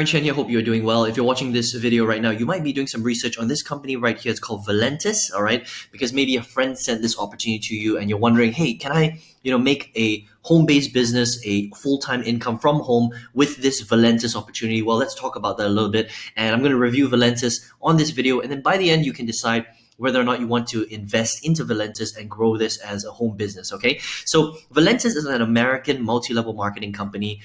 Chen here, hope you're doing well. If you're watching this video right now, you might be doing some research on this company right here. It's called Valentus, all right? Because maybe a friend sent this opportunity to you and you're wondering, hey, can I, make a home-based business, a full-time income from home with this Valentus opportunity? Well, let's talk about that a little bit. And I'm going to review Valentus on this video. And then by the end, you can decide whether or not you want to invest into Valentus and grow this as a home business, okay? So Valentus is an American multi-level marketing company.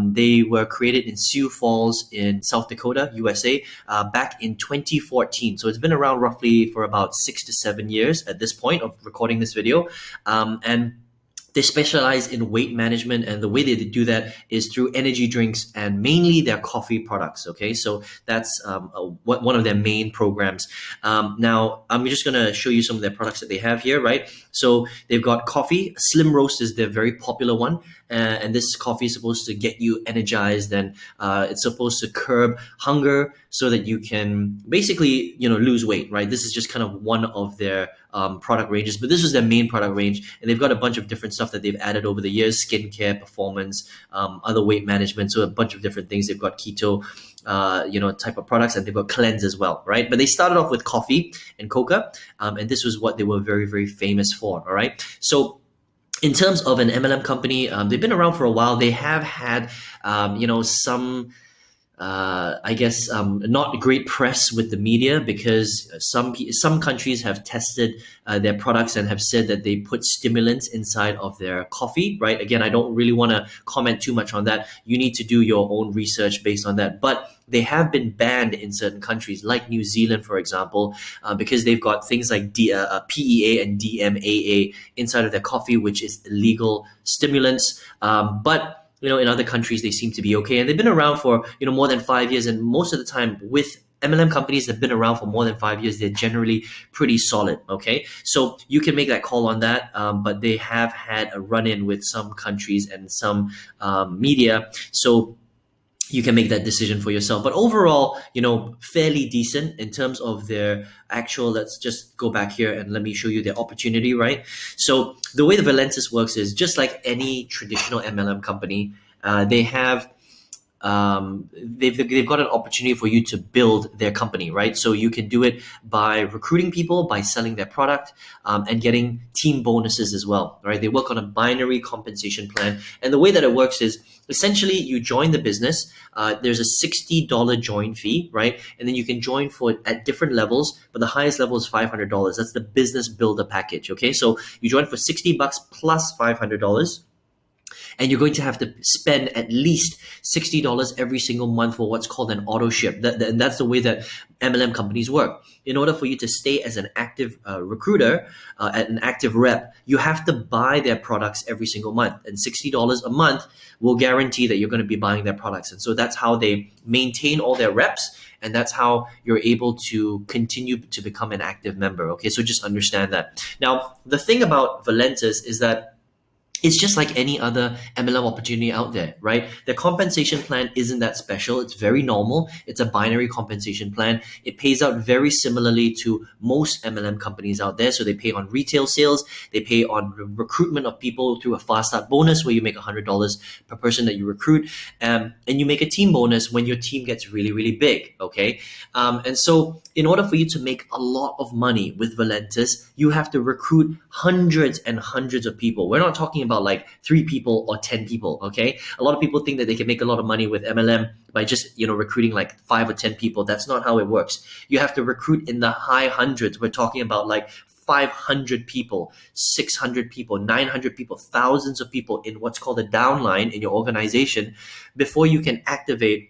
They were created in Sioux Falls in South Dakota, USA, back in 2014. So it's been around roughly for about 6 to 7 years at this point of recording this video. And they specialize in weight management, and the way they do that is through energy drinks and mainly their coffee products. Okay, so that's one of their main programs. Now, I'm just going to show you some of their products that they have here, right? So they've got coffee. Slim Roast is their very popular one, and this coffee is supposed to get you energized, and it's supposed to curb hunger so that you can basically, lose weight, right? This is just kind of one of their product ranges, but this was their main product range, and they've got a bunch of different stuff that they've added over the years: skincare, performance, other weight management, so a bunch of different things. They've got keto, type of products, and they've got cleanse as well, right? But they started off with coffee and coca, and this was what they were very, very famous for, all right? So in terms of an MLM company, they've been around for a while. They have had, some not great press with the media, because some countries have tested their products and have said that they put stimulants inside of their coffee, right? Again, I don't really want to comment too much on that. You need to do your own research based on that. But they have been banned in certain countries, like New Zealand, for example, because they've got things like PEA and DMAA inside of their coffee, which is illegal stimulants. But in other countries, they seem to be okay. And they've been around for, more than 5 years. And most of the time with MLM companies that have been around for more than 5 years, they're generally pretty solid, okay? So you can make that call on that, but they have had a run-in with some countries and some media. So you can make that decision for yourself. But overall, fairly decent in terms of their actual, let's just go back here and let me show you their opportunity, right? So the way the Valentus works is just like any traditional MLM company, they have they've got an opportunity for you to build their company, right? So you can do it by recruiting people, by selling their product, and getting team bonuses as well, right? They work on a binary compensation plan. And the way that it works is essentially you join the business. There's a $60 join fee, right? And then you can join at different levels, but the highest level is $500. That's the business builder package, okay? So you join for $60 plus $500. And you're going to have to spend at least $60 every single month for what's called an auto ship. And that's the way that MLM companies work. In order for you to stay as an active recruiter, an active rep, you have to buy their products every single month. And $60 a month will guarantee that you're going to be buying their products. And so that's how they maintain all their reps. And that's how you're able to continue to become an active member. Okay, so just understand that. Now, the thing about Valentus is that it's just like any other MLM opportunity out there, right? The compensation plan isn't that special. It's very normal. It's a binary compensation plan. It pays out very similarly to most MLM companies out there. So they pay on retail sales. They pay on recruitment of people through a fast start bonus where you make $100 per person that you recruit. And you make a team bonus when your team gets really, really big, okay? And so in order for you to make a lot of money with Valentus, you have to recruit hundreds and hundreds of people. We're not talking about like 3 people or 10 people, okay? A lot of people think that they can make a lot of money with MLM by just, recruiting like 5 or 10 people. That's not how it works. You have to recruit in the high hundreds. We're talking about like 500 people, 600 people, 900 people, thousands of people in what's called a downline in your organization before you can activate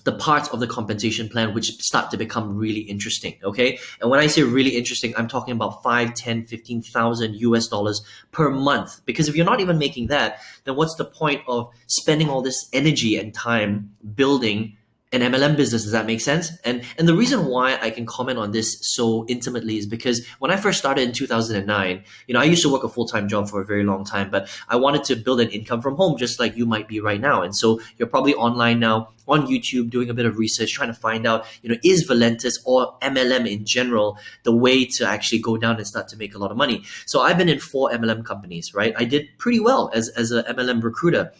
the parts of the compensation plan which start to become really interesting, okay? And when I say really interesting, I'm talking about 5, 10, 15,000 US dollars per month. Because if you're not even making that, then what's the point of spending all this energy and time building an MLM business? Does that make sense? And the reason why I can comment on this so intimately is because when I first started in 2009, I used to work a full-time job for a very long time, but I wanted to build an income from home just like you might be right now. And so you're probably online now on YouTube doing a bit of research, trying to find out, is Valentus or MLM in general the way to actually go down and start to make a lot of money? So I've been in 4 MLM companies, right? I did pretty well as a MLM recruiter.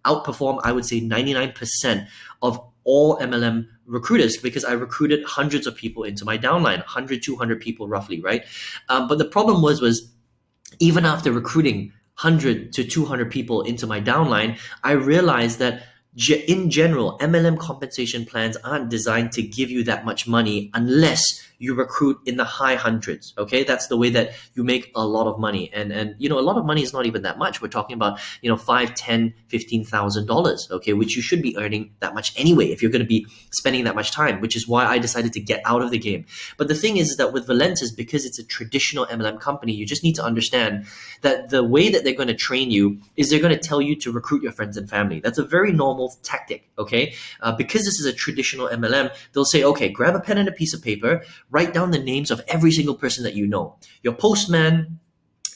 outperform, I would say, 99% of all MLM recruiters, because I recruited hundreds of people into my downline, 100, 200 people roughly, right? But the problem was even after recruiting 100 to 200 people into my downline, I realized that in general, MLM compensation plans aren't designed to give you that much money unless you recruit in the high hundreds. Okay, that's the way that you make a lot of money, and a lot of money is not even that much. We're talking about $5, $10, $15,000. Okay, which you should be earning that much anyway if you're going to be spending that much time. Which is why I decided to get out of the game. But the thing is that with Valentus, because it's a traditional MLM company, you just need to understand that the way that they're going to train you is they're going to tell you to recruit your friends and family. That's a very normal tactic. Okay, because this is a traditional MLM, they'll say, okay, grab a pen and a piece of paper. Write down the names of every single person that you know. Your postman,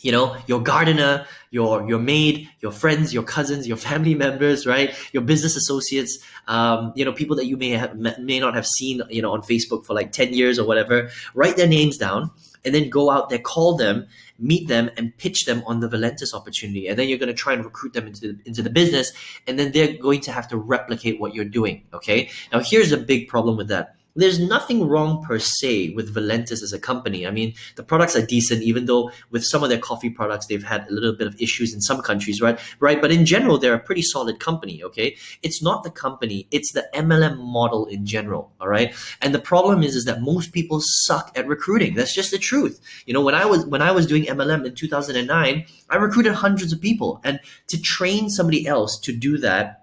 your gardener, your maid, your friends, your cousins, your family members, right? Your business associates, people that you may not have seen, on Facebook for like 10 years or whatever. Write their names down and then go out there, call them, meet them, and pitch them on the Valentus opportunity. And then you're going to try and recruit them into the business, and then they're going to have to replicate what you're doing. Okay. Now here's a big problem with that. There's nothing wrong per se with Valentus as a company. I mean, the products are decent, even though with some of their coffee products, they've had a little bit of issues in some countries, right? But in general, they're a pretty solid company, okay? It's not the company, it's the MLM model in general, all right? And the problem is that most people suck at recruiting. That's just the truth. When I was doing MLM in 2009, I recruited hundreds of people. And to train somebody else to do that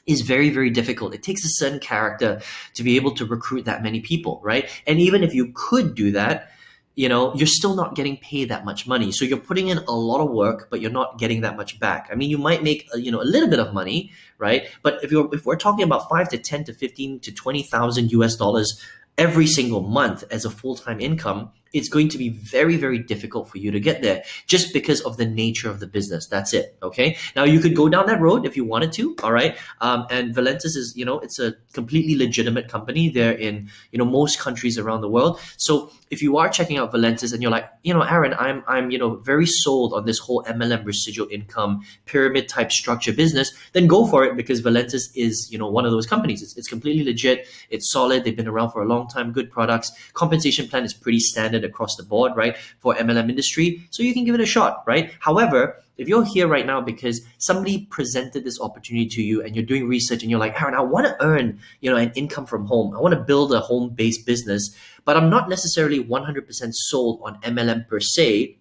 is very, very difficult. It takes a certain character to be able to recruit that many people, right? And even if you could do that, you're still not getting paid that much money. So you're putting in a lot of work, but you're not getting that much back. I mean, you might make a little bit of money, right? But if we're talking about 5 to 10 to 15 to 20,000 US dollars every single month as a full-time income, it's going to be very, very difficult for you to get there just because of the nature of the business. That's it. Okay. Now you could go down that road if you wanted to. All right. And Valentus is, it's a completely legitimate company. They're in, most countries around the world. So if you are checking out Valentus and you're like, Aaron, I'm very sold on this whole MLM residual income pyramid type structure business, then go for it, because Valentus is, one of those companies. It's completely legit. It's solid. They've been around for a long time. Good products. Compensation plan is pretty standard across the board, right, for MLM industry. So you can give it a shot, right? However, if you're here right now because somebody presented this opportunity to you and you're doing research and you're like, Aaron, I want to earn, an income from home. I want to build a home-based business, but I'm not necessarily 100% sold on MLM per se.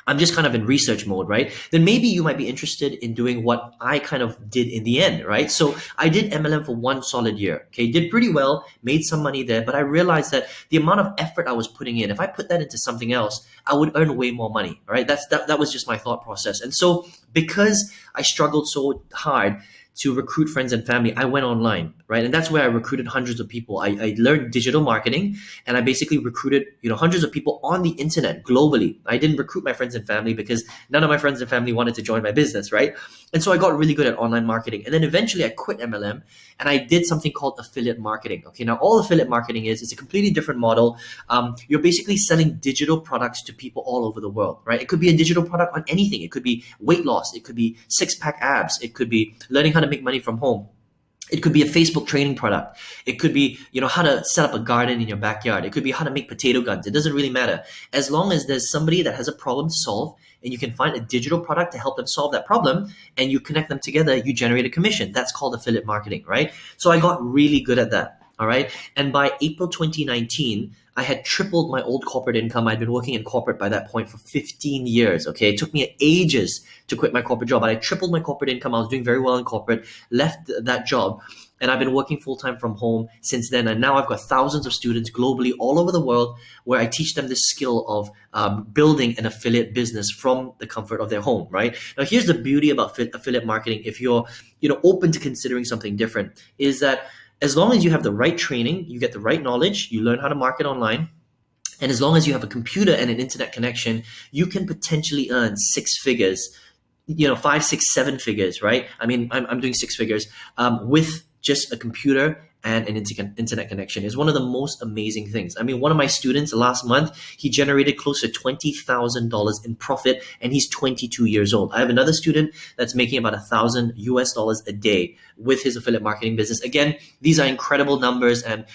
I'm just kind of in research mode, right? Then maybe you might be interested in doing what I kind of did in the end, right? So I did MLM for 1 solid year, okay? Did pretty well, made some money there, but I realized that the amount of effort I was putting in, if I put that into something else, I would earn way more money, right? That was just my thought process. And so because I struggled so hard to recruit friends and family, I went online, right? And that's where I recruited hundreds of people. I learned digital marketing, and I basically recruited, hundreds of people on the internet globally. I didn't recruit my friends and family because none of my friends and family wanted to join my business, right? And so I got really good at online marketing. And then eventually I quit MLM and I did something called affiliate marketing. Okay, now all affiliate marketing is a completely different model. You're basically selling digital products to people all over the world, right? It could be a digital product on anything. It could be weight loss. It could be 6-pack abs. It could be learning how to make money from home. It could be a Facebook training product. It could be, how to set up a garden in your backyard. It could be how to make potato guns. It doesn't really matter. As long as there's somebody that has a problem to solve and you can find a digital product to help them solve that problem and you connect them together, you generate a commission. That's called affiliate marketing, right? So I got really good at that. All right. And by April 2019, I had tripled my old corporate income. I'd been working in corporate by that point for 15 years. Okay. It took me ages to quit my corporate job, but I tripled my corporate income. I was doing very well in corporate, left that job, and I've been working full-time from home since then. And now I've got thousands of students globally all over the world where I teach them this skill of building an affiliate business from the comfort of their home, right? Now, here's the beauty about affiliate marketing. If you're, open to considering something different, is that as long as you have the right training, you get the right knowledge, you learn how to market online, and as long as you have a computer and an internet connection, you can potentially earn 6 figures, 5, 6, 7 figures, right? I mean, I'm doing 6 figures with just a computer and an internet connection is one of the most amazing things. I mean, one of my students last month, he generated close to $20,000 in profit, and he's 22 years old. I have another student that's making about $1,000 a day with his affiliate marketing business. Again, these are incredible numbers, and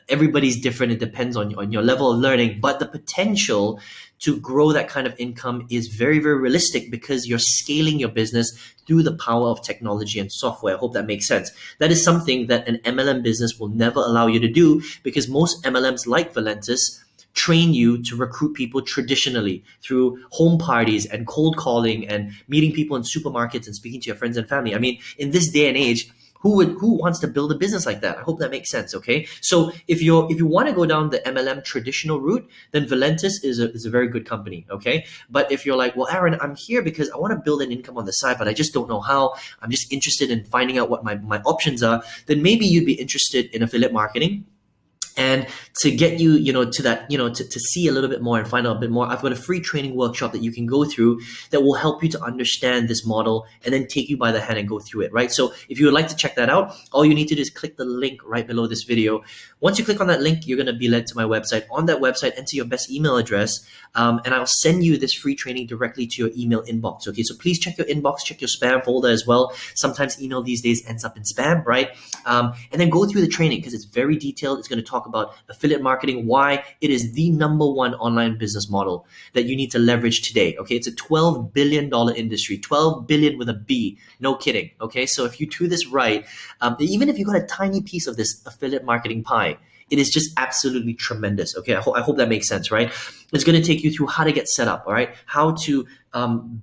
everybody's different. It depends on your level of learning, but the potential to grow that kind of income is very, very realistic because you're scaling your business through the power of technology and software. I hope that makes sense. That is something that an MLM business will never allow you to do, because most MLMs like Valentus train you to recruit people traditionally through home parties and cold calling and meeting people in supermarkets and speaking to your friends and family. I mean, in this day and age, who wants to build a business like that? I hope that makes sense. Okay, so if you want to go down the MLM traditional route, then Valentus is a very good company. Okay, but if you're like, well, Aaron, I'm here because I want to build an income on the side, but I just don't know how. I'm just interested in finding out what my options are. Then maybe you'd be interested in affiliate marketing. And to get you, to that, to see a little bit more and find out a bit more, I've got a free training workshop that you can go through that will help you to understand this model and then take you by the hand and go through it, right? So if you would like to check that out, all you need to do is click the link right below this video. Once you click on that link, you're going to be led to my website. On that website, enter your best email address, and I'll send you this free training directly to your email inbox. Okay, so please check your inbox, check your spam folder as well. Sometimes email these days ends up in spam, right? And then go through the training because it's very detailed. It's going to talk about affiliate marketing, why it is the #1 online business model that you need to leverage today. Okay, it's a $12 billion industry, 12 billion with a B, no kidding. Okay, so if you do this right, even if you got a tiny piece of this affiliate marketing pie, it is just absolutely tremendous. Okay, I hope that makes sense, right? It's going to take you through how to get set up, all right? How to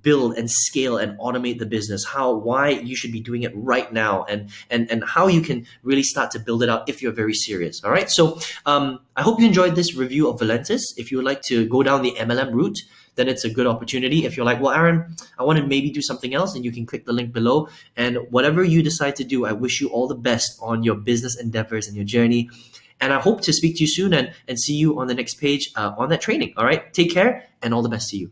build and scale and automate the business, why you should be doing it right now, and how you can really start to build it out if you're very serious, all right? So I hope you enjoyed this review of Valentus. If you would like to go down the MLM route, then it's a good opportunity. If you're like, well, Aaron, I want to maybe do something else, then you can click the link below. And whatever you decide to do, I wish you all the best on your business endeavors and your journey. And I hope to speak to you soon and see you on the next page on that training. All right, take care and all the best to you.